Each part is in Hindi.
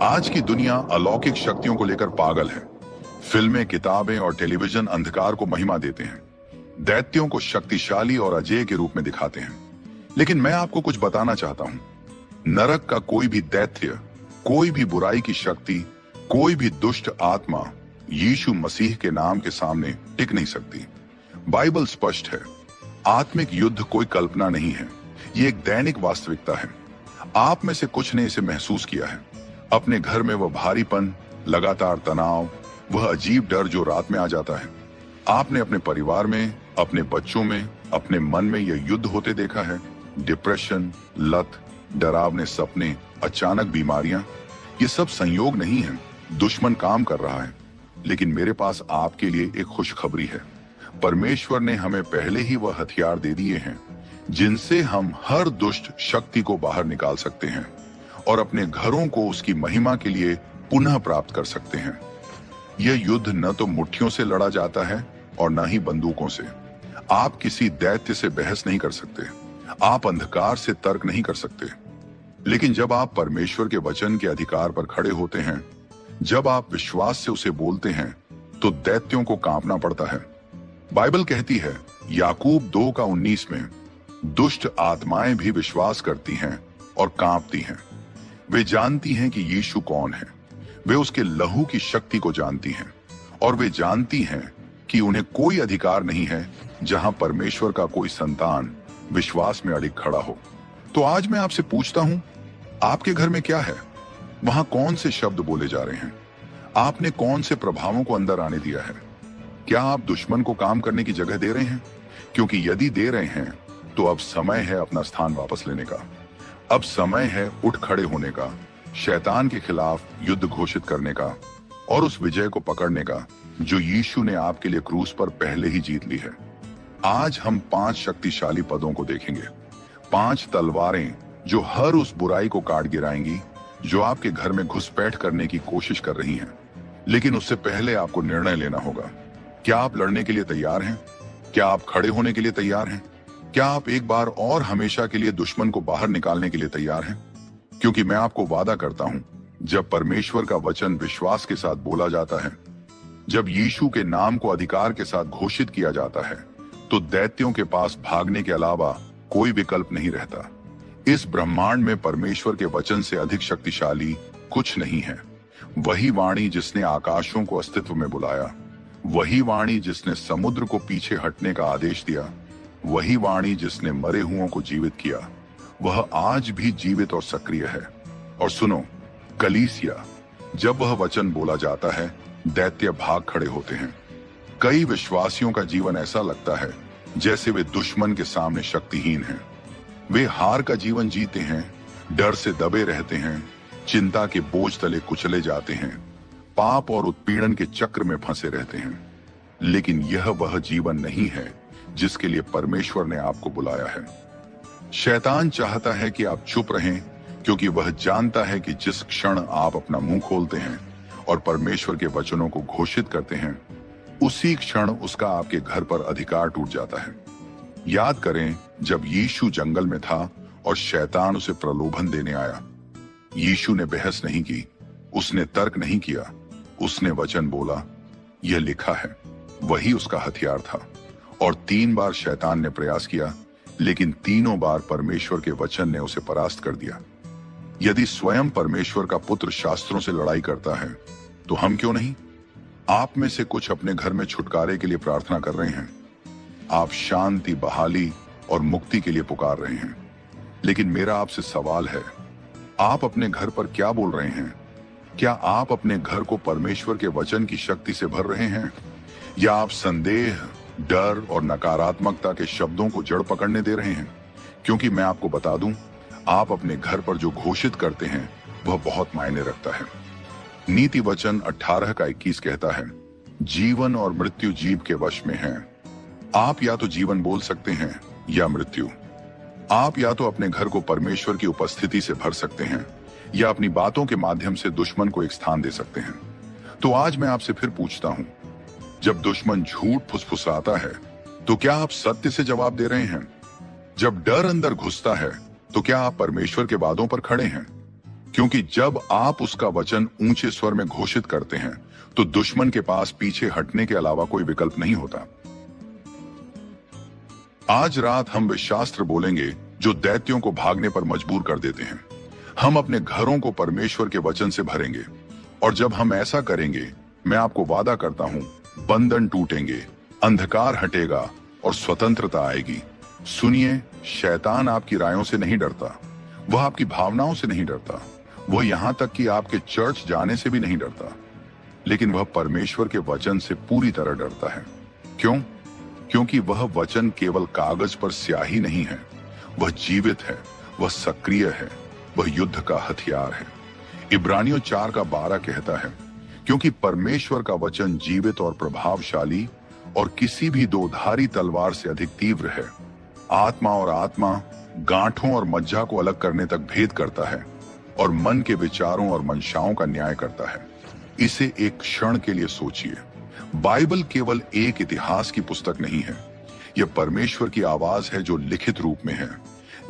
आज की दुनिया अलौकिक शक्तियों को लेकर पागल है। फिल्में, किताबें और टेलीविजन अंधकार को महिमा देते हैं, दैत्यों को शक्तिशाली और अजेय के रूप में दिखाते हैं। लेकिन मैं आपको कुछ बताना चाहता हूं। नरक का कोई भी दैत्य, कोई भी बुराई की शक्ति, कोई भी दुष्ट आत्मा यीशु मसीह के नाम के सामने टिक नहीं सकती। बाइबल स्पष्ट है, आत्मिक युद्ध कोई कल्पना नहीं है, ये एक दैनिक वास्तविकता है। आप में से कुछ ने इसे महसूस किया है। अपने घर में वह भारीपन, लगातार तनाव, वह अजीब डर जो रात में आ जाता है। आपने अपने परिवार में, अपने बच्चों में, अपने मन में यह युद्ध होते देखा है। डिप्रेशन, लत, डरावने सपने, अचानक बीमारियां, ये सब संयोग नहीं है, दुश्मन काम कर रहा है। लेकिन मेरे पास आपके लिए एक खुशखबरी है। परमेश्वर ने हमें पहले ही वह हथियार दे दिए हैं जिनसे हम हर दुष्ट शक्ति को बाहर निकाल सकते हैं और अपने घरों को उसकी महिमा के लिए पुनः प्राप्त कर सकते हैं। यह युद्ध न तो मुट्ठियों से लड़ा जाता है और न ही बंदूकों से। आप किसी दैत्य से बहस नहीं कर सकते, आप अंधकार से तर्क नहीं कर सकते। लेकिन जब आप परमेश्वर के वचन के अधिकार पर खड़े होते हैं, जब आप विश्वास से उसे बोलते हैं, तो दैत्यों को कांपना पड़ता है। बाइबल कहती है याकूब 2:19 में, दुष्ट आत्माएं भी विश्वास करती हैं और कांपती हैं। वे जानती हैं कि यीशु कौन है, वे उसके लहू की शक्ति को जानती हैं और वे जानती हैं कि उन्हें कोई अधिकार नहीं है जहां परमेश्वर का कोई संतान विश्वास में अड़िग खड़ा हो। तो आज मैं आपसे पूछता हूं, आपके घर में क्या है? वहां कौन से शब्द बोले जा रहे हैं? आपने कौन से प्रभावों को अंदर आने दिया है? क्या आप दुश्मन को काम करने की जगह दे रहे हैं? क्योंकि यदि दे रहे हैं तो अब समय है अपना स्थान वापस लेने का। अब समय है उठ खड़े होने का, शैतान के खिलाफ युद्ध घोषित करने का और उस विजय को पकड़ने का जो यीशु ने आपके लिए क्रूस पर पहले ही जीत ली है। आज हम 5 शक्तिशाली पदों को देखेंगे, 5 तलवारें जो हर उस बुराई को काट गिराएंगी जो आपके घर में घुसपैठ करने की कोशिश कर रही हैं। लेकिन उससे पहले आपको निर्णय लेना होगा। क्या आप लड़ने के लिए तैयार हैं? क्या आप खड़े होने के लिए तैयार हैं? क्या आप एक बार और हमेशा के लिए दुश्मन को बाहर निकालने के लिए तैयार हैं? क्योंकि मैं आपको वादा करता हूं, जब परमेश्वर का वचन विश्वास के साथ बोला जाता है, जब यीशु के नाम को अधिकार के साथ घोषित किया जाता है, तो दैत्यों के पास भागने के अलावा कोई विकल्प नहीं रहता। इस ब्रह्मांड में परमेश्वर के वचन से अधिक शक्तिशाली कुछ नहीं है। वही वाणी जिसने आकाशों को अस्तित्व में बुलाया, वही वाणी जिसने समुद्र को पीछे हटने का आदेश दिया, वही वाणी जिसने मरे हुओं को जीवित किया, वह आज भी जीवित और सक्रिय है। और सुनो कलीसिया, जब वह वचन बोला जाता है, दैत्य भाग खड़े होते हैं। कई विश्वासियों का जीवन ऐसा लगता है जैसे वे दुश्मन के सामने शक्तिहीन हैं। वे हार का जीवन जीते हैं, डर से दबे रहते हैं, चिंता के बोझ तले कुचले जाते हैं, पाप और उत्पीड़न के चक्र में फंसे रहते हैं। लेकिन यह वह जीवन नहीं है जिसके लिए परमेश्वर ने आपको बुलाया है। शैतान चाहता है कि आप चुप रहें, क्योंकि वह जानता है कि जिस क्षण आप अपना मुंह खोलते हैं और परमेश्वर के वचनों को घोषित करते हैं, उसी क्षण उसका आपके घर पर अधिकार टूट जाता है। याद करें, जब यीशु जंगल में था और शैतान उसे प्रलोभन देने आया, यीशु ने बहस नहीं की, उसने तर्क नहीं किया, उसने वचन बोला, यह लिखा है। वही उसका हथियार था। और 3 बार शैतान ने प्रयास किया, लेकिन तीनों बार परमेश्वर के वचन ने उसे परास्त कर दिया। यदि स्वयं परमेश्वर का पुत्र शास्त्रों से लड़ाई करता है, तो हम क्यों नहीं? आप में से कुछ अपने घर में छुटकारे के लिए प्रार्थना कर रहे हैं। आप शांति, बहाली और मुक्ति के लिए पुकार रहे हैं। लेकिन मेरा आपसे सवाल है, आप अपने घर पर क्या बोल रहे हैं? क्या आप अपने घर को परमेश्वर के वचन की शक्ति से भर रहे हैं, या आप संदेह, डर और नकारात्मकता के शब्दों को जड़ पकड़ने दे रहे हैं? क्योंकि मैं आपको बता दूं, आप अपने घर पर जो घोषित करते हैं वह बहुत मायने रखता है। नीति वचन 18:21 कहता है, जीवन और मृत्यु जीभ के वश में है। आप या तो जीवन बोल सकते हैं या मृत्यु। आप या तो अपने घर को परमेश्वर की उपस्थिति से भर सकते हैं या अपनी बातों के माध्यम से दुश्मन को एक स्थान दे सकते हैं। तो आज मैं आपसे फिर पूछता हूं, जब दुश्मन झूठ फुसफुसाता है, तो क्या आप सत्य से जवाब दे रहे हैं? जब डर अंदर घुसता है, तो क्या आप परमेश्वर के वादों पर खड़े हैं? क्योंकि जब आप उसका वचन ऊंचे स्वर में घोषित करते हैं तो दुश्मन के पास पीछे हटने के अलावा कोई विकल्प नहीं होता। आज रात हम वे शास्त्र बोलेंगे जो दैत्यों को भागने पर मजबूर कर देते हैं। हम अपने घरों को परमेश्वर के वचन से भरेंगे और जब हम ऐसा करेंगे, मैं आपको वादा करता हूं, बंधन टूटेंगे, अंधकार हटेगा और स्वतंत्रता आएगी। सुनिए, शैतान आपकी रायों से नहीं डरता, वह आपकी भावनाओं से नहीं डरता, वह यहां तक कि आपके चर्च जाने से भी नहीं डरता, लेकिन वह परमेश्वर के वचन से पूरी तरह डरता है। क्यों? क्योंकि वह वचन केवल कागज पर स्याही नहीं है, वह जीवित है, वह सक्रिय है, वह युद्ध का हथियार है। इब्रानियों 4:12 कहता है, क्योंकि परमेश्वर का वचन जीवित और प्रभावशाली और किसी भी दोधारी तलवार से अधिक तीव्र है, आत्मा और आत्मा, गांठों और मज्जा को अलग करने तक भेद करता है और मन के विचारों और मंशाओं का न्याय करता है। इसे एक क्षण के लिए सोचिए। बाइबल केवल एक इतिहास की पुस्तक नहीं है, यह परमेश्वर की आवाज है जो लिखित रूप में है।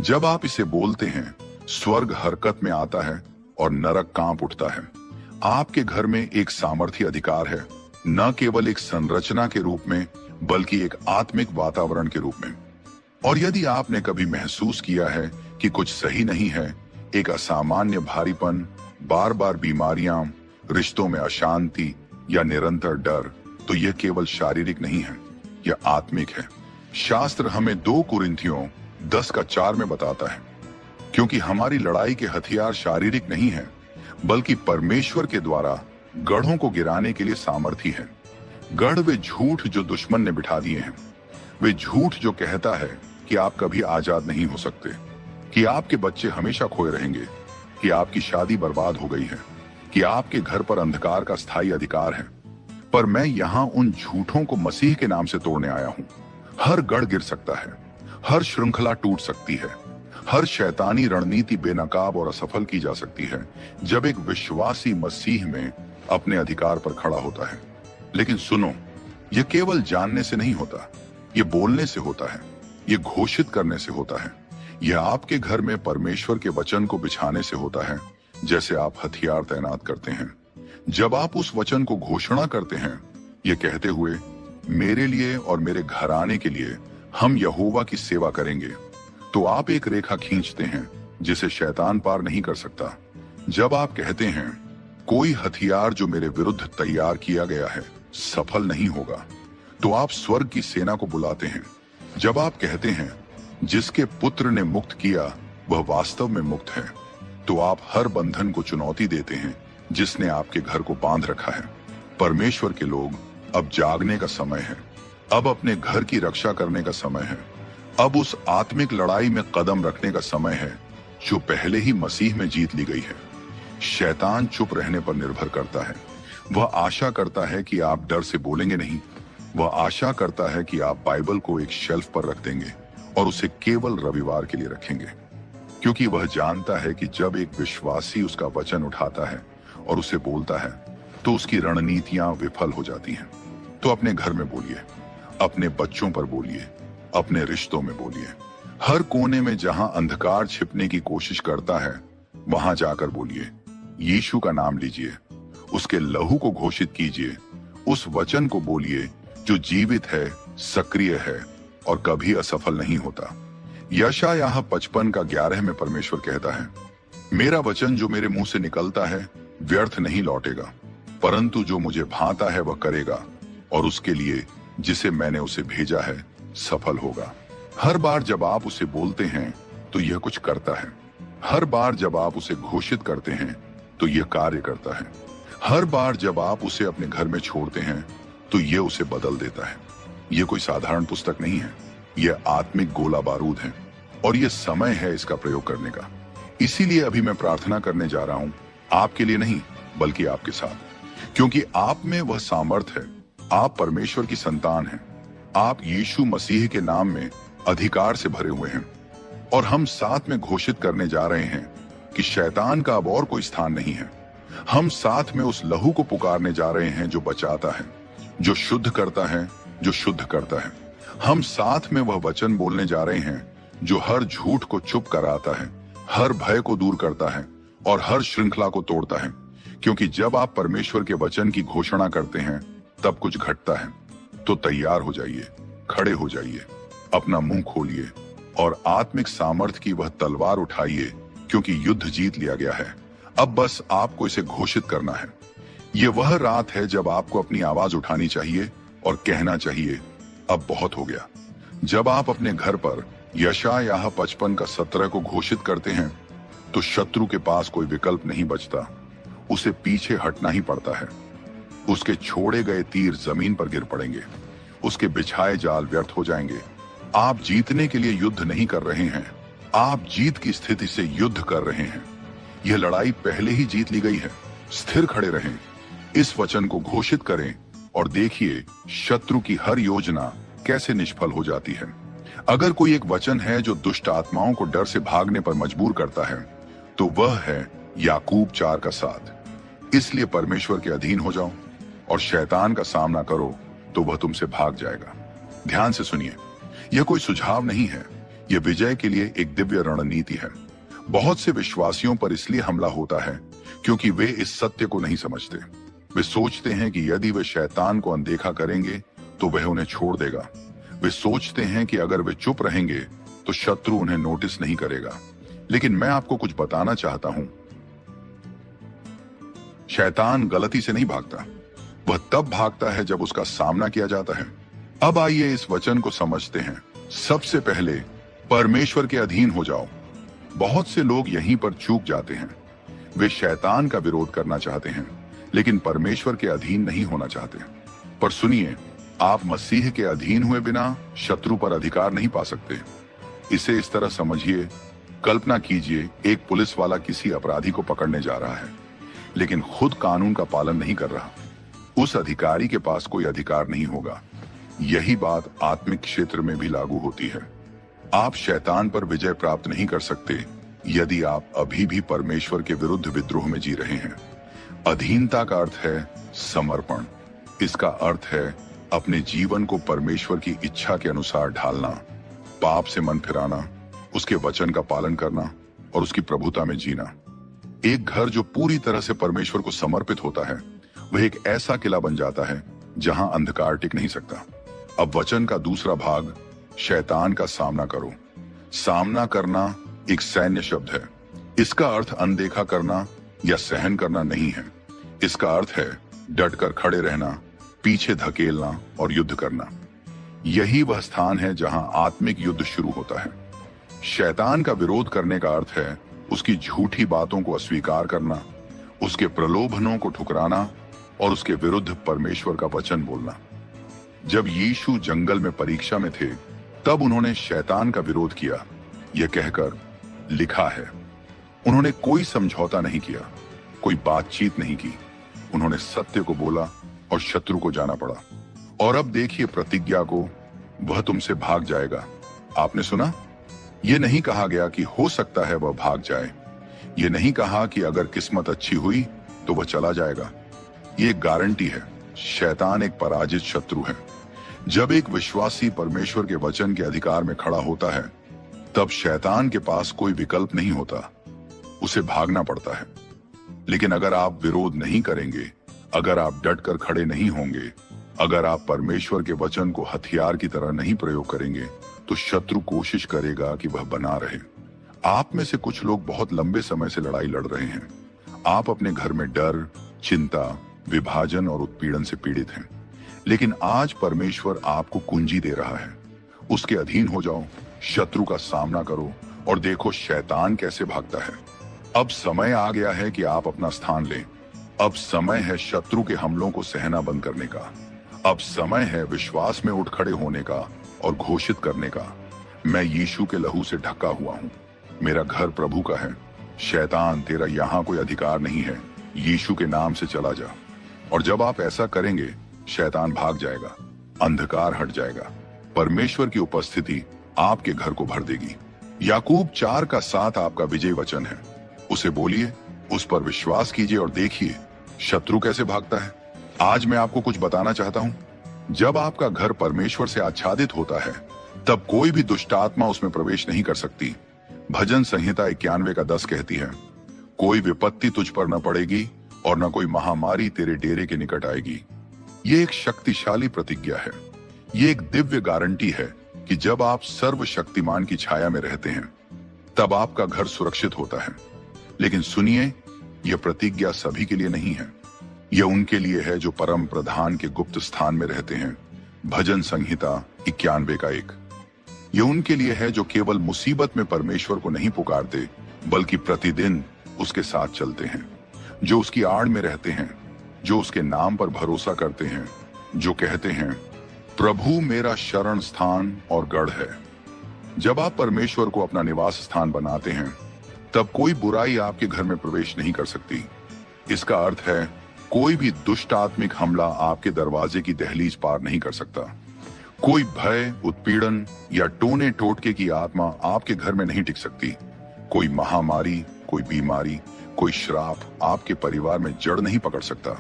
जब आप इसे बोलते हैं, स्वर्ग हरकत में आता है और नरक कांप उठता है। आपके घर में एक सामर्थ्य अधिकार है, न केवल एक संरचना के रूप में बल्कि एक आत्मिक वातावरण के रूप में। और यदि आपने कभी महसूस किया है कि कुछ सही नहीं है, एक असामान्य भारीपन, बार बार बीमारियां, रिश्तों में अशांति या निरंतर डर, तो यह केवल शारीरिक नहीं है, यह आत्मिक है। शास्त्र हमें 2 कुरिन्थियों 10:4 में बताता है, क्योंकि हमारी लड़ाई के हथियार शारीरिक नहीं है बल्कि परमेश्वर के द्वारा गढ़ों को गिराने के लिए सामर्थी है। गढ़ वे झूठ जो दुश्मन ने बिठा दिए हैं, वे झूठ जो कहता है कि आप कभी आजाद नहीं हो सकते, कि आपके बच्चे हमेशा खोए रहेंगे, कि आपकी शादी बर्बाद हो गई है, कि आपके घर पर अंधकार का स्थायी अधिकार है। पर मैं यहां उन झूठों को मसीह के नाम से तोड़ने आया हूं। हर गढ़ गिर सकता है, हर श्रृंखला टूट सकती है, हर शैतानी रणनीति बेनकाब और असफल की जा सकती है जब एक विश्वासी मसीह में अपने अधिकार पर खड़ा होता है। लेकिन सुनो, यह केवल जानने से नहीं होता, यह बोलने से होता है, यह घोषित करने से होता है, यह आपके घर में परमेश्वर के वचन को बिछाने से होता है, जैसे आप हथियार तैनात करते हैं। जब आप उस वचन को घोषणा करते हैं, ये कहते हुए, मेरे लिए और मेरे घराने के लिए हम यहोवा की सेवा करेंगे, तो आप एक रेखा खींचते हैं जिसे शैतान पार नहीं कर सकता। जब आप कहते हैं, कोई हथियार जो मेरे विरुद्ध तैयार किया गया है सफल नहीं होगा, तो आप स्वर्ग की सेना को बुलाते हैं। जब आप कहते हैं, जिसके पुत्र ने मुक्त किया वह वास्तव में मुक्त है, तो आप हर बंधन को चुनौती देते हैं जिसने आपके घर को बांध रखा है। परमेश्वर के लोग, अब जागने का समय है, अब अपने घर की रक्षा करने का समय है, अब उस आत्मिक लड़ाई में कदम रखने का समय है जो पहले ही मसीह में जीत ली गई है। शैतान चुप रहने पर निर्भर करता है। वह आशा करता है कि आप डर से बोलेंगे नहीं, वह आशा करता है कि आप बाइबल को एक शेल्फ पर रख देंगे और उसे केवल रविवार के लिए रखेंगे, क्योंकि वह जानता है कि जब एक विश्वासी उसका वचन उठाता है और उसे बोलता है तो उसकी रणनीतियां विफल हो जाती हैं। तो अपने घर में बोलिए, अपने बच्चों पर बोलिए, अपने रिश्तों में बोलिए, हर कोने में जहां अंधकार छिपने की कोशिश करता है वहां जाकर बोलिए, यीशु का नाम लीजिए, उसके लहू को घोषित कीजिए, उस वचन को बोलिए जो जीवित है, सक्रिय है और कभी असफल नहीं होता। यशायाह 55:11 में परमेश्वर कहता है, मेरा वचन जो मेरे मुंह से निकलता है व्यर्थ नहीं लौटेगा, परंतु जो मुझे भाता है वह करेगा और उसके लिए जिसे मैंने उसे भेजा है सफल होगा। हर बार जब आप उसे बोलते हैं तो यह कुछ करता है। हर बार जब आप उसे घोषित करते हैं तो यह कार्य करता है। हर बार जब आप उसे अपने घर में छोड़ते हैं तो यह उसे बदल देता है। यह कोई साधारण पुस्तक नहीं है, यह आत्मिक गोला बारूद है और यह समय है इसका प्रयोग करने का। इसीलिए अभी मैं प्रार्थना करने जा रहा हूं, आपके लिए नहीं बल्कि आपके साथ, क्योंकि आप में वह सामर्थ है। आप परमेश्वर की संतान हैं, आप यीशु मसीह के नाम में अधिकार से भरे हुए हैं और हम साथ में घोषित करने जा रहे हैं कि शैतान का अब और कोई स्थान नहीं है। हम साथ में उस लहू को पुकारने जा रहे हैं जो बचाता है, जो शुद्ध करता है, जो शुद्ध करता है। हम साथ में वह वचन बोलने जा रहे हैं जो हर झूठ को चुप कराता है, हर भय को दूर करता है और हर श्रृंखला को तोड़ता है। क्योंकि जब आप परमेश्वर के वचन की घोषणा करते हैं तब कुछ घटता है। तो तैयार हो जाइए, खड़े हो जाइए, अपना मुंह खोलिए और आत्मिक सामर्थ्य की वह तलवार उठाइए, क्योंकि युद्ध जीत लिया गया है। अब बस आपको इसे घोषित करना है। ये वह रात है जब आपको अपनी आवाज उठानी चाहिए और कहना चाहिए, अब बहुत हो गया। जब आप अपने घर पर यशायाह 55:17 को घोषित करते हैं तो शत्रु के पास कोई विकल्प नहीं बचता, उसे पीछे हटना ही पड़ता है। उसके छोड़े गए तीर जमीन पर गिर पड़ेंगे, उसके बिछाए जाल व्यर्थ हो जाएंगे। आप जीतने के लिए युद्ध नहीं कर रहे हैं, आप जीत की स्थिति से युद्ध कर रहे हैं। यह लड़ाई पहले ही जीत ली गई है। स्थिर खड़े रहें, इस वचन को घोषित करें और देखिए शत्रु की हर योजना कैसे निष्फल हो जाती है। अगर कोई एक वचन है जो दुष्ट आत्माओं को डर से भागने पर मजबूर करता है तो वह है याकूब 4:7। इसलिए परमेश्वर के अधीन हो जाओ और शैतान का सामना करो तो वह तुमसे भाग जाएगा। ध्यान से सुनिए, यह कोई सुझाव नहीं है, यह विजय के लिए एक दिव्य रणनीति है। बहुत से विश्वासियों पर इसलिए हमला होता है क्योंकि वे इस सत्य को नहीं समझते। वे सोचते हैं कि यदि वे शैतान को अनदेखा करेंगे तो वह उन्हें छोड़ देगा। वे सोचते हैं कि अगर वे चुप रहेंगे तो शत्रु उन्हें नोटिस नहीं करेगा। लेकिन मैं आपको कुछ बताना चाहता हूं, शैतान गलती से नहीं भागता, वह तब भागता है जब उसका सामना किया जाता है। अब आइए इस वचन को समझते हैं। सबसे पहले परमेश्वर के अधीन हो जाओ। बहुत से लोग यहीं पर चूक जाते हैं। वे शैतान का विरोध करना चाहते हैं लेकिन परमेश्वर के अधीन नहीं होना चाहते। पर सुनिए, आप मसीह के अधीन हुए बिना शत्रु पर अधिकार नहीं पा सकते। इसे इस तरह समझिए, कल्पना कीजिए एक पुलिस वाला किसी अपराधी को पकड़ने जा रहा है लेकिन खुद कानून का पालन नहीं कर रहा। उस अधिकारी के पास कोई अधिकार नहीं होगा। यही बात आत्मिक क्षेत्र में भी लागू होती है। आप शैतान पर विजय प्राप्त नहीं कर सकते यदि आप अभी भी परमेश्वर के विरुद्ध विद्रोह में जी रहे हैं। अधीनता का अर्थ है समर्पण। इसका अर्थ है अपने जीवन को परमेश्वर की इच्छा के अनुसार ढालना, पाप से मन फिराना, उसके वचन का पालन करना और उसकी प्रभुता में जीना। एक घर जो पूरी तरह से परमेश्वर को समर्पित होता है वह एक ऐसा किला बन जाता है जहां अंधकार टिक नहीं सकता। अब वचन का दूसरा भाग, शैतान का सामना करो। सामना करना एक सैन्य शब्द है। इसका अर्थ अनदेखा करना या सहन करना नहीं है। इसका अर्थ है डटकर खड़े रहना, पीछे धकेलना और युद्ध करना। यही वह स्थान है जहां आत्मिक युद्ध शुरू होता है। शैतान का विरोध करने का अर्थ है उसकी झूठी बातों को अस्वीकार करना, उसके प्रलोभनों को ठुकराना और उसके विरुद्ध परमेश्वर का वचन बोलना। जब यीशु जंगल में परीक्षा में थे तब उन्होंने शैतान का विरोध किया, यह कहकर, लिखा है। उन्होंने कोई समझौता नहीं किया, कोई बातचीत नहीं की। उन्होंने सत्य को बोला और शत्रु को जाना पड़ा। और अब देखिए प्रतिज्ञा को, वह तुमसे भाग जाएगा। आपने सुना, यह नहीं कहा गया कि हो सकता है वह भाग जाए। यह नहीं कहा कि अगर किस्मत अच्छी हुई तो वह चला जाएगा। ये एक गारंटी है। शैतान एक पराजित शत्रु है। जब एक विश्वासी परमेश्वर के वचन के अधिकार में खड़ा होता है तब शैतान के पास कोई विकल्प नहीं होता, उसे भागना पड़ता है। लेकिन अगर आप विरोध नहीं करेंगे, अगर आप डटकर खड़े नहीं होंगे, अगर आप परमेश्वर के वचन को हथियार की तरह नहीं प्रयोग करेंगे तो शत्रु कोशिश करेगा कि वह बना रहे। आप में से कुछ लोग बहुत लंबे समय से लड़ाई लड़ रहे हैं। आप अपने घर में डर, चिंता, विभाजन और उत्पीड़न से पीड़ित हैं। लेकिन आज परमेश्वर आपको कुंजी दे रहा है। उसके अधीन हो जाओ, शत्रु का सामना करो और देखो शैतान कैसे भागता है। अब समय आ गया है कि आप अपना स्थान लें। अब समय है शत्रु के हमलों को सहना बंद करने का। अब समय है विश्वास में उठ खड़े होने का और घोषित करने का, मैं यीशु के लहू से ढका हुआ हूं। मेरा घर प्रभु का है। शैतान, तेरा यहां कोई अधिकार नहीं है। यीशु के नाम से चला जा। और जब आप ऐसा करेंगे शैतान भाग जाएगा, अंधकार हट जाएगा, परमेश्वर की उपस्थिति आपके घर को भर देगी। याकूब 4:7 आपका विजय वचन है। उसे बोलिए, उस पर विश्वास कीजिए और देखिए शत्रु कैसे भागता है। आज मैं आपको कुछ बताना चाहता हूं। जब आपका घर परमेश्वर से आच्छादित होता है तब कोई भी दुष्ट आत्मा उसमें प्रवेश नहीं कर सकती। भजन संहिता 91:10 कहती है, कोई विपत्ति तुझ पर न पड़ेगी और न कोई महामारी तेरे डेरे के निकट आएगी। ये एक शक्तिशाली प्रतिज्ञा है। ये एक दिव्य गारंटी है कि जब आप सर्वशक्तिमान की छाया में रहते हैं तब आपका घर सुरक्षित होता है। लेकिन सुनिए, यह प्रतिज्ञा सभी के लिए नहीं है। यह उनके लिए है जो परम प्रधान के गुप्त स्थान में रहते हैं। भजन संहिता 91 का 1। यह उनके लिए है जो केवल मुसीबत में परमेश्वर को नहीं पुकारते बल्कि प्रतिदिन उसके साथ चलते हैं, जो उसकी आड़ में रहते हैं, जो उसके नाम पर भरोसा करते हैं, जो कहते हैं प्रभु मेरा शरण स्थान और गढ़ है। जब आप परमेश्वर को अपना निवास स्थान बनाते हैं तब कोई बुराई आपके घर में प्रवेश नहीं कर सकती। इसका अर्थ है कोई भी दुष्ट आत्मिक हमला आपके दरवाजे की दहलीज पार नहीं कर सकता। कोई भय, उत्पीड़न या टोने टोटके की आत्मा आपके घर में नहीं टिक सकती। कोई महामारी, कोई बीमारी, कोई श्राप आपके परिवार में जड़ नहीं पकड़ सकता।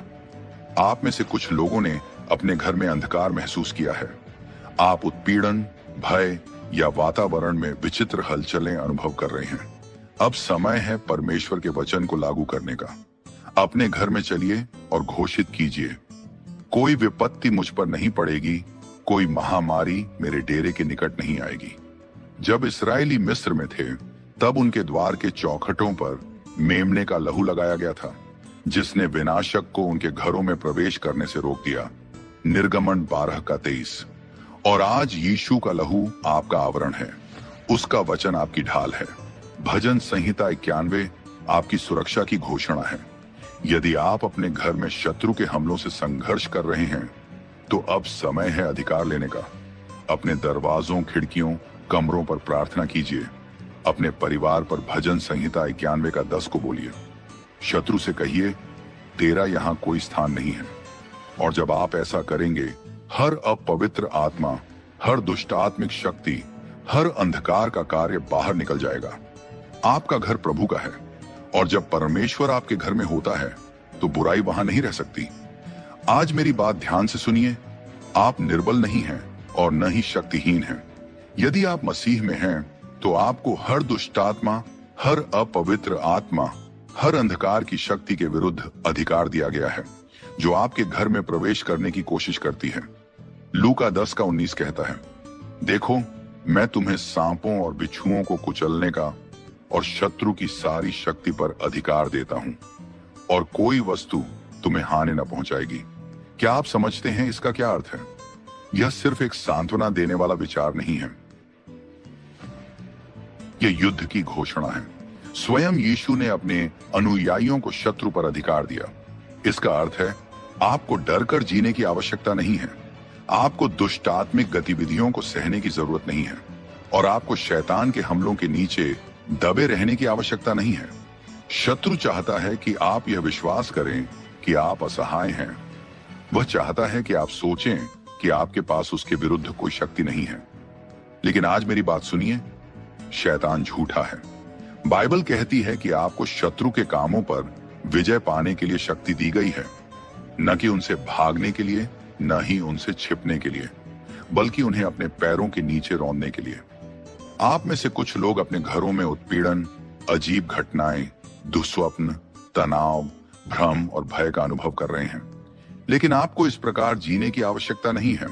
आप में से कुछ लोगों ने अपने घर में अंधकार महसूस किया है। आप उत्पीड़न, भय या वातावरण में विचित्र हलचलें अनुभव कर रहे हैं। अब समय है परमेश्वर के वचन को लागू करने का। अपने घर में चलिए और घोषित कीजिए, कोई विपत्ति मुझ पर नहीं पड़ेगी, कोई महामारी मेरे डेरे के निकट नहीं आएगी। जब इस्राएली मिस्र में थे तब उनके द्वार के चौखटों पर मेमने का लहू लगाया गया था, जिसने विनाशक को उनके घरों में प्रवेश करने से रोक दिया। निर्गमन 12 का 23। और आज यीशु का लहू आपका आवरण है, उसका वचन आपकी ढाल है। भजन संहिता 91 आपकी सुरक्षा की घोषणा है। यदि आप अपने घर में शत्रु के हमलों से संघर्ष कर रहे हैं तो अब समय है अधिकार लेने का। अपने दरवाजों, खिड़कियों, कमरों पर प्रार्थना कीजिए। अपने परिवार पर भजन संहिता 91 का 10 को बोलिए। शत्रु से कहिए तेरा यहां कोई स्थान नहीं है। और जब आप ऐसा करेंगे, हर अपवित्र आत्मा, हर दुष्ट आत्मिक शक्ति, हर अंधकार का कार्य बाहर निकल जाएगा। आपका घर प्रभु का है और जब परमेश्वर आपके घर में होता है तो बुराई वहां नहीं रह सकती। आज मेरी बात ध्यान से सुनिए। आप निर्बल नहीं हैं और न ही शक्तिहीन हैं। यदि आप मसीह में हैं तो आपको हर दुष्ट आत्मा, हर अपवित्र आत्मा, हर अंधकार की शक्ति के विरुद्ध अधिकार दिया गया है जो आपके घर में प्रवेश करने की कोशिश करती है। लूका 10 का 19 कहता है, देखो मैं तुम्हें सांपों और बिच्छुओं को कुचलने का और शत्रु की सारी शक्ति पर अधिकार देता हूं और कोई वस्तु तुम्हें हानि न पहुंचाएगी। क्या आप समझते हैं इसका क्या अर्थ है? यह सिर्फ एक सांत्वना देने वाला विचार नहीं है, यह युद्ध की घोषणा है। स्वयं यीशु ने अपने अनुयायियों को शत्रु पर अधिकार दिया। इसका अर्थ है आपको डर कर जीने की आवश्यकता नहीं है। आपको दुष्ट आत्मिक गतिविधियों को सहने की जरूरत नहीं है और आपको शैतान के हमलों के नीचे दबे रहने की आवश्यकता नहीं है। शत्रु चाहता है कि आप यह विश्वास करें कि आप असहाय हैं। वह चाहता है कि आप सोचें कि आपके पास उसके विरुद्ध कोई शक्ति नहीं है। लेकिन आज मेरी बात सुनिए, शैतान झूठा है। बाइबल कहती है कि आपको शत्रु के कामों पर विजय पाने के लिए शक्ति दी गई है, न कि उनसे भागने के लिए, न ही उनसे छिपने के लिए, बल्कि उन्हें अपने पैरों के नीचे रौंदने के लिए। आप में से कुछ लोग अपने घरों में उत्पीड़न, अजीब घटनाएं, दुस्वप्न, तनाव, भ्रम और भय का अनुभव कर रहे हैं। लेकिन आपको इस प्रकार जीने की आवश्यकता नहीं है।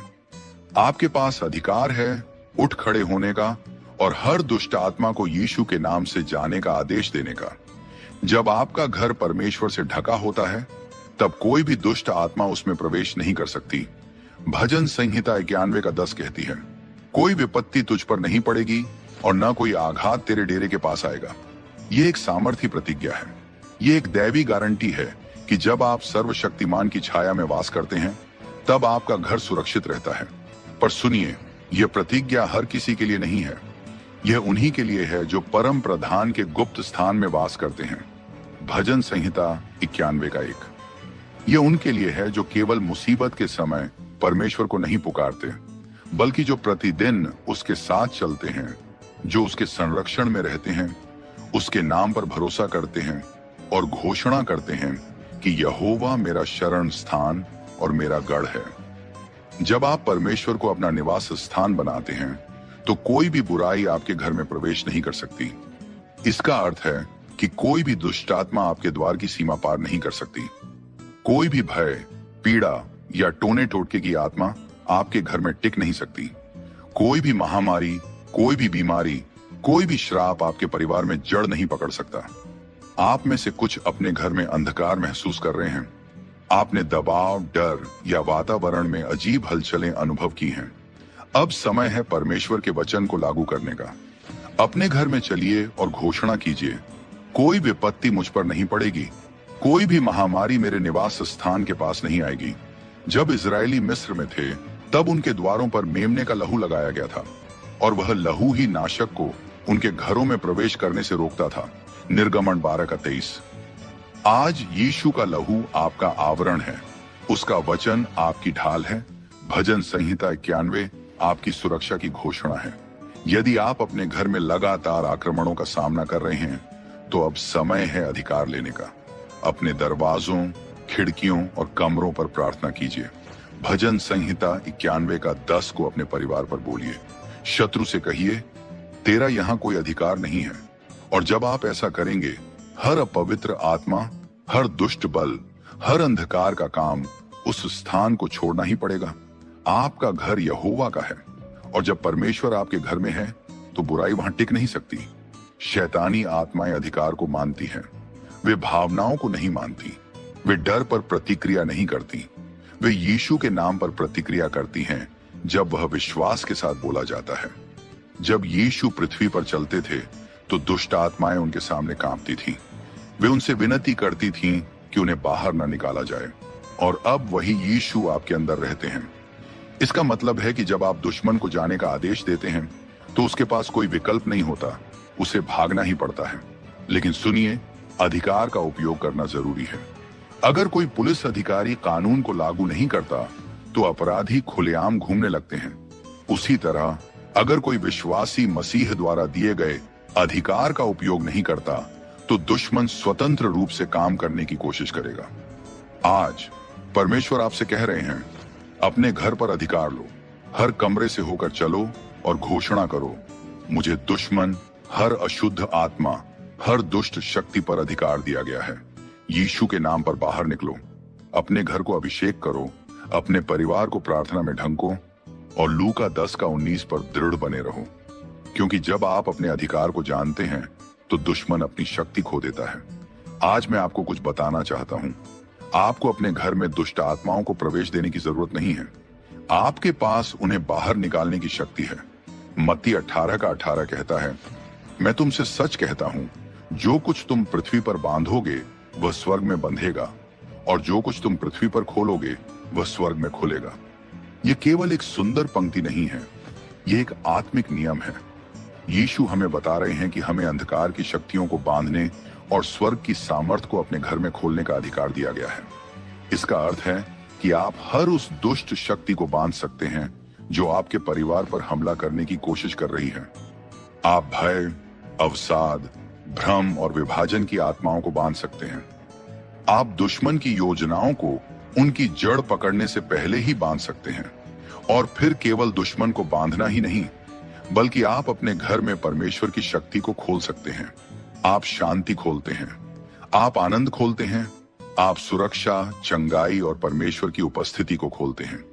आपके पास अधिकार है उठ खड़े होने का और हर दुष्ट आत्मा को यीशु के नाम से जाने का आदेश देने का। जब आपका घर परमेश्वर से ढका होता है तब कोई भी दुष्ट आत्मा उसमें प्रवेश नहीं कर सकती। भजन संहिता 91 का 10 कहती है, कोई विपत्ति तुझ पर नहीं पड़ेगी और न कोई आघात तेरे डेरे के पास आएगा। ये एक सामर्थी प्रतिज्ञा है। ये एक दैवी गारंटी है कि जब आप सर्वशक्तिमान की छाया में वास करते हैं तब आपका घर सुरक्षित रहता है। पर सुनिए, यह प्रतिज्ञा हर किसी के लिए नहीं है। यह उन्हीं के लिए है जो परम प्रधान के गुप्त स्थान में वास करते हैं। भजन संहिता 91 का 1। यह उनके लिए है जो केवल मुसीबत के समय परमेश्वर को नहीं पुकारते बल्कि जो प्रतिदिन उसके साथ चलते हैं, जो उसके संरक्षण में रहते हैं, उसके नाम पर भरोसा करते हैं और घोषणा करते हैं कि यहोवा मेरा शरण स्थान और मेरा गढ़ है। जब आप परमेश्वर को अपना निवास स्थान बनाते हैं तो कोई भी बुराई आपके घर में प्रवेश नहीं कर सकती। इसका अर्थ है कि कोई भी दुष्ट आत्मा आपके द्वार की सीमा पार नहीं कर सकती। कोई भी भय, पीड़ा या टोने टोटके की आत्मा आपके घर में टिक नहीं सकती। कोई भी महामारी, कोई भी बीमारी, कोई भी श्राप आपके परिवार में जड़ नहीं पकड़ सकता। आप में से कुछ अपने घर में अंधकार महसूस कर रहे हैं। आपने दबाव, डर या वातावरण में अजीब हलचलें अनुभव की हैं। अब समय है परमेश्वर के वचन को लागू करने का। अपने घर में चलिए और घोषणा कीजिए, कोई विपत्ति मुझ पर नहीं पड़ेगी, कोई भी महामारी मेरे निवास स्थान के पास नहीं आएगी। जब इजरायली मिस्र में थे, तब उनके द्वारों पर मेमने का लहू लगाया गया था और वह लहू ही नाशक को उनके घरों में प्रवेश करने से रोकता था। निर्गमन 12:23। आज यीशु का लहू आपका आवरण है, उसका वचन आपकी ढाल है। भजन संहिता 91 आपकी सुरक्षा की घोषणा है। यदि आप अपने घर में लगातार आक्रमणों का सामना कर रहे हैं, तो अब समय है अधिकार लेने का। अपने दरवाजों, खिड़कियों और कमरों पर प्रार्थना कीजिए। भजन संहिता 91 का 10 को अपने परिवार पर बोलिए। शत्रु से कहिए, तेरा यहाँ कोई अधिकार नहीं है। और जब आप ऐसा करेंगे, हर अपवित्र आत्मा, हर दुष्ट बल, हर अंधकार का काम उस स्थान को छोड़ना ही पड़ेगा। आपका घर यहोवा का है, और जब परमेश्वर आपके घर में है तो बुराई वहां टिक नहीं सकती। शैतानी आत्माएं अधिकार को मानती हैं, वे भावनाओं को नहीं मानती, वे डर पर प्रतिक्रिया नहीं करती। वे यीशु के नाम पर प्रतिक्रिया करती हैं जब वह विश्वास के साथ बोला जाता है। जब यीशु पृथ्वी पर चलते थे तो दुष्ट आत्माएं उनके सामने कांपती थीं। वे उनसे विनती करती थीं कि उन्हें बाहर न निकाला जाए, और अब वही यीशु आपके अंदर रहते हैं। इसका मतलब है कि जब आप दुश्मन को जाने का आदेश देते हैं तो उसके पास कोई विकल्प नहीं होता, उसे भागना ही पड़ता है। लेकिन सुनिए, अधिकार का उपयोग करना जरूरी है। अगर कोई पुलिस अधिकारी कानून को लागू नहीं करता तो अपराधी खुलेआम घूमने लगते हैं। उसी तरह अगर कोई विश्वासी मसीह द्वारा दिए गए अधिकार का उपयोग नहीं करता तो दुश्मन स्वतंत्र रूप से काम करने की कोशिश करेगा। आज परमेश्वर आपसे कह रहे हैं, अपने घर पर अधिकार लो, हर कमरे से होकर चलो और घोषणा करो, मुझे दुश्मन, हर अशुद्ध आत्मा, हर दुष्ट शक्ति पर अधिकार दिया गया है। यीशु के नाम पर बाहर निकलो, अपने घर को अभिषेक करो, अपने परिवार को प्रार्थना में ढंको और लूका 10:19 पर दृढ़ बने रहो। क्योंकि जब आप अपने अधिकार को जानते हैं तो दुश्मन अपनी शक्ति खो देता है। आज मैं आपको कुछ बताना चाहता हूं। आपको अपने घर में दुष्ट आत्माओं को प्रवेश देने की जरूरत नहीं है। आपके पास उन्हें बाहर निकालने की शक्ति है। मत्ती 18:18 कहता है, मैं तुमसे सच कहता हूं, जो कुछ तुम पृथ्वी पर बांधोगे वह स्वर्ग में बंधेगा, और जो कुछ तुम पृथ्वी पर खोलोगे वह स्वर्ग में खुलेगा। यह केवल एक सुंदर पंक्ति नहीं है, यह एक आत्मिक नियम है। यीशु हमें बता रहे हैं कि हमें अंधकार की शक्तियों को बांधने और स्वर्ग की सामर्थ्य को अपने घर में खोलने का अधिकार दिया गया है। इसका अर्थ है कि आप हर उस दुष्ट शक्ति को बांध सकते हैं जो आपके परिवार पर हमला करने की कोशिश कर रही है। आप भय, अवसाद, भ्रम और विभाजन की आत्माओं को बांध सकते हैं। आप दुश्मन की योजनाओं को उनकी जड़ पकड़ने से पहले ही बांध सकते हैं। और फिर केवल दुश्मन को बांधना ही नहीं, बल्कि आप अपने घर में परमेश्वर की शक्ति को खोल सकते हैं। आप शांति खोलते हैं, आप आनंद खोलते हैं, आप सुरक्षा, चंगाई और परमेश्वर की उपस्थिति को खोलते हैं।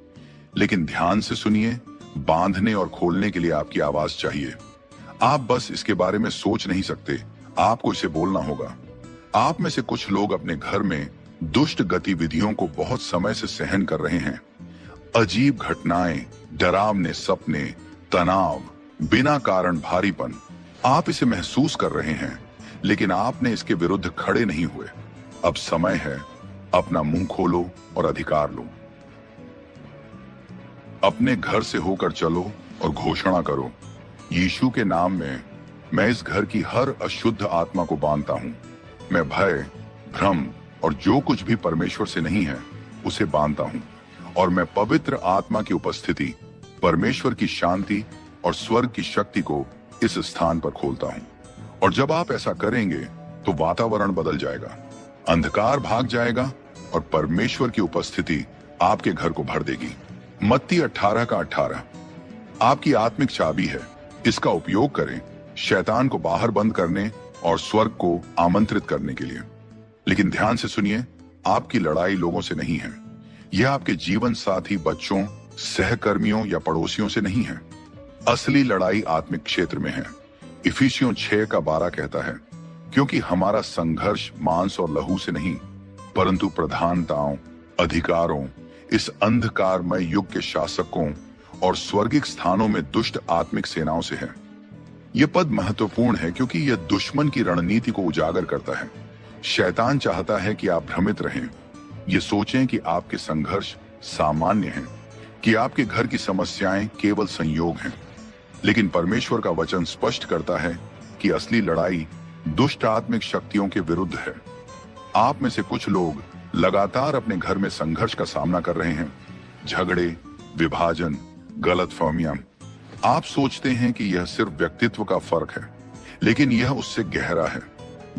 लेकिन ध्यान से सुनिए, बांधने और खोलने के लिए आपकी आवाज चाहिए। आप बस इसके बारे में सोच नहीं सकते, आपको इसे बोलना होगा। आप में से कुछ लोग अपने घर में दुष्ट गतिविधियों को बहुत समय से सहन कर रहे हैं। अजीब घटनाएं, डरावने सपने, तनाव, बिना कारण भारीपन, आप इसे महसूस कर रहे हैं, लेकिन आपने इसके विरुद्ध खड़े नहीं हुए। अब समय है, अपना मुंह खोलो और अधिकार लो। अपने घर से होकर चलो और घोषणा करो, यीशु के नाम में मैं इस घर की हर अशुद्ध आत्मा को बांधता हूं। मैं भय, भ्रम और जो कुछ भी परमेश्वर से नहीं है उसे बांधता हूं, और मैं पवित्र आत्मा की उपस्थिति, परमेश्वर की शांति और स्वर्ग की शक्ति को इस स्थान पर खोलता हूं। और जब आप ऐसा करेंगे तो वातावरण बदल जाएगा, अंधकार भाग जाएगा और परमेश्वर की उपस्थिति आपके घर को भर देगी। मत्ती 18:18 आपकी आत्मिक चाबी है, इसका उपयोग करें शैतान को बाहर बंद करने और स्वर्ग को आमंत्रित करने के लिए। लेकिन ध्यान से सुनिए, आपकी लड़ाई लोगों से नहीं है। यह आपके जीवन साथी, बच्चों, सहकर्मियों या पड़ोसियों से नहीं है। असली लड़ाई आत्मिक क्षेत्र में है। इफिसियों 6:12 कहता है, क्योंकि हमारा संघर्ष मांस और लहू से नहीं, परंतु प्रधानताओं, अधिकारों, इस अंधकारमय युग के शासकों और स्वर्गिक स्थानों में दुष्ट आत्मिक सेनाओं से है। यह पद महत्वपूर्ण है क्योंकि यह दुश्मन की रणनीति को उजागर करता है। शैतान चाहता है कि आप भ्रमित रहें, ये सोचें कि आपके संघर्ष सामान्य हैं, कि आपके घर की समस्याएं केवल संयोग हैं। लेकिन परमेश्वर का वचन स्पष्ट करता है कि असली लड़ाई दुष्ट आत्मिक शक्तियों के विरुद्ध है। आप में से कुछ लोग लगातार अपने घर में संघर्ष का सामना कर रहे हैं। झगड़े, विभाजन, गलतफहमियां। आप सोचते हैं कि यह सिर्फ व्यक्तित्व का फर्क है, लेकिन यह उससे गहरा है।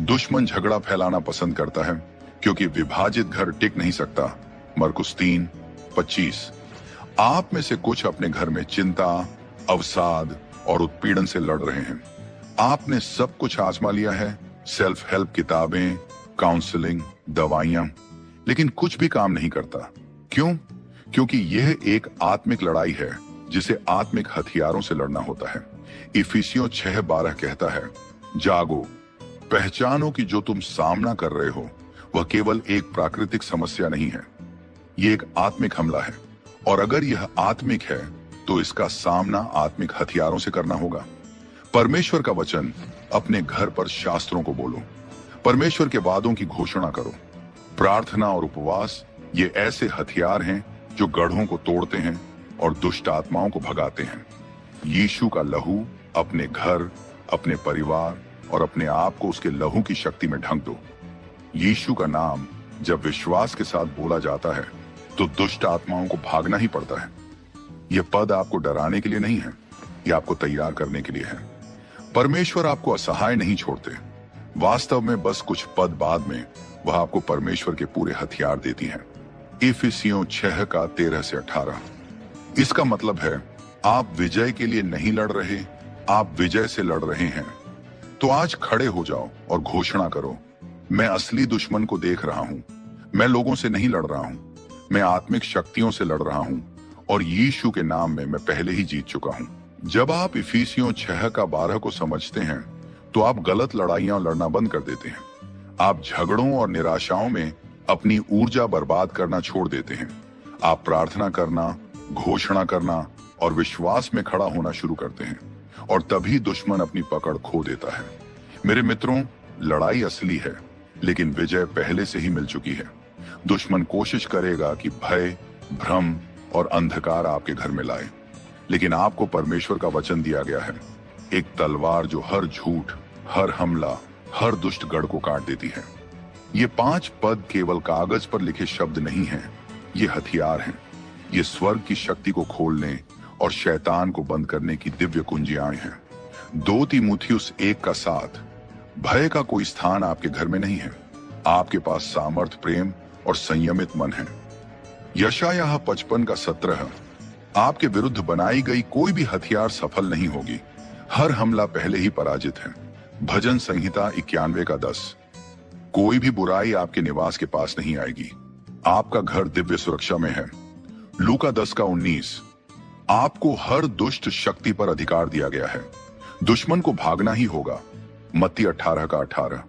दुश्मन झगड़ा फैलाना पसंद करता है क्योंकि विभाजित घर टिक नहीं सकता। मरकुस 3:25। आप में से कुछ अपने घर में चिंता, अवसाद और उत्पीड़न से लड़ रहे हैं। आपने सब कुछ आजमा लिया है, सेल्फ हेल्प किताबें, काउंसलिंग, दवाइयां, लेकिन कुछ भी काम नहीं करता। क्यों? क्योंकि यह एक आत्मिक लड़ाई है जिसे आत्मिक हथियारों से लड़ना होता है। इफिसियों 6:12 कहता है, जागो, पहचानो कि जो तुम सामना कर रहे हो वह केवल एक प्राकृतिक समस्या नहीं है, यह एक आत्मिक हमला है। और अगर यह आत्मिक है तो इसका सामना आत्मिक हथियारों से करना होगा। परमेश्वर का वचन अपने घर पर शास्त्रों को बोलो। परमेश्वर के वादों की घोषणा करो। प्रार्थना और उपवास ये ऐसे हथियार हैं जो गढ़ों को तोड़ते हैं और दुष्ट आत्माओं को भगाते हैं। यीशु का लहू अपने घर, अपने परिवार और अपने आप को उसके लहू की शक्ति में ढंक दो। यीशु का नाम जब विश्वास के साथ बोला जाता है तो दुष्ट आत्माओं को भागना ही पड़ता है। यह पद आपको डराने के लिए नहीं है, यह आपको तैयार करने के लिए है। परमेश्वर आपको असहाय नहीं छोड़ते। वास्तव में बस कुछ पद बाद में वह आपको परमेश्वर के पूरे हथियार देती है। इफिसियों 6:13-18। इसका मतलब है आप विजय के लिए नहीं लड़ रहे, आप विजय से लड़ रहे हैं। तो आज खड़े हो जाओ और घोषणा करो, मैं असली दुश्मन को देख रहा हूं। मैं लोगों से नहीं लड़ रहा हूं, मैं आत्मिक शक्तियों से लड़ रहा हूं और यीशु के नाम में मैं पहले ही जीत चुका हूं। जब आप इफिसियों 6:12 को समझते हैं तो आप गलत लड़ाइयां लड़ना बंद कर देते हैं। आप झगड़ों और निराशाओं में अपनी ऊर्जा बर्बाद करना छोड़ देते हैं। आप प्रार्थना करना, घोषणा करना और विश्वास में खड़ा होना शुरू करते हैं, और तभी दुश्मन अपनी पकड़ खो देता है। मेरे मित्रों, लड़ाई असली है, लेकिन विजय पहले से ही मिल चुकी है। दुश्मन कोशिश करेगा कि भय, भ्रम और अंधकार आपके घर में लाए, लेकिन आपको परमेश्वर का वचन दिया गया है, एक तलवार जो हर झूठ, हर हमला, हर दुष्ट गढ़ को काट देती है। ये 5 पद केवल कागज पर लिखे शब्द नहीं हैं, ये हथियार हैं। ये स्वर्ग की शक्ति को खोलने और शैतान को बंद करने की दिव्य कुंजियां हैं। 2 तीमुथियुस 1:7। भय का कोई स्थान आपके घर में नहीं है। आपके पास सामर्थ, प्रेम और संयमित मन है। यशायाह 55:17। आपके विरुद्ध बनाई गई कोई भी हथियार सफल नहीं होगी, हर हमला पहले ही पराजित है। भजन संहिता 91:10। कोई भी बुराई आपके निवास के पास नहीं आएगी, आपका घर दिव्य सुरक्षा में है। लूका 10:19। आपको हर दुष्ट शक्ति पर अधिकार दिया गया है, दुश्मन को भागना ही होगा। मत्ती 18:18।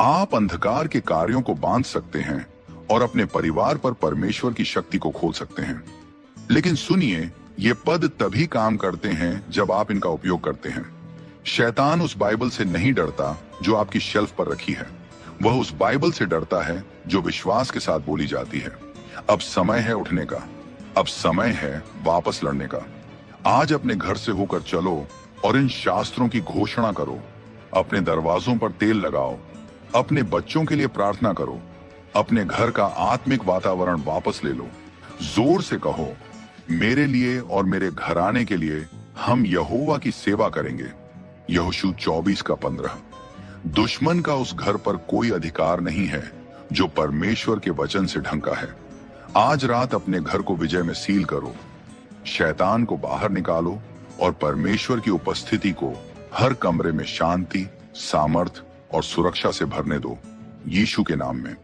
आप अंधकार के कार्यों को बांध सकते हैं और अपने परिवार पर परमेश्वर की शक्ति को खोल सकते हैं। लेकिन सुनिए, ये पद तभी काम करते हैं जब आप इनका उपयोग करते हैं। शैतान उस बाइबल से नहीं डरता जो आपकी शेल्फ पर रखी है, वह उस बाइबल से डरता है जो विश्वास के साथ बोली जाती है। अब समय है उठने का, अब समय है वापस लड़ने का। आज अपने घर से होकर चलो और इन शास्त्रों की घोषणा करो। अपने दरवाजों पर तेल लगाओ, अपने बच्चों के लिए प्रार्थना करो, अपने घर का आत्मिक वातावरण वापस ले लो। जोर से कहो, मेरे लिए और मेरे घराने के लिए हम यहोवा की सेवा करेंगे। यहोशू 24:15। दुश्मन का उस घर पर कोई अधिकार नहीं है जो परमेश्वर के वचन से ढंका है। आज रात अपने घर को विजय में सील करो, शैतान को बाहर निकालो और परमेश्वर की उपस्थिति को हर कमरे में शांति, सामर्थ और सुरक्षा से भरने दो, यीशु के नाम में।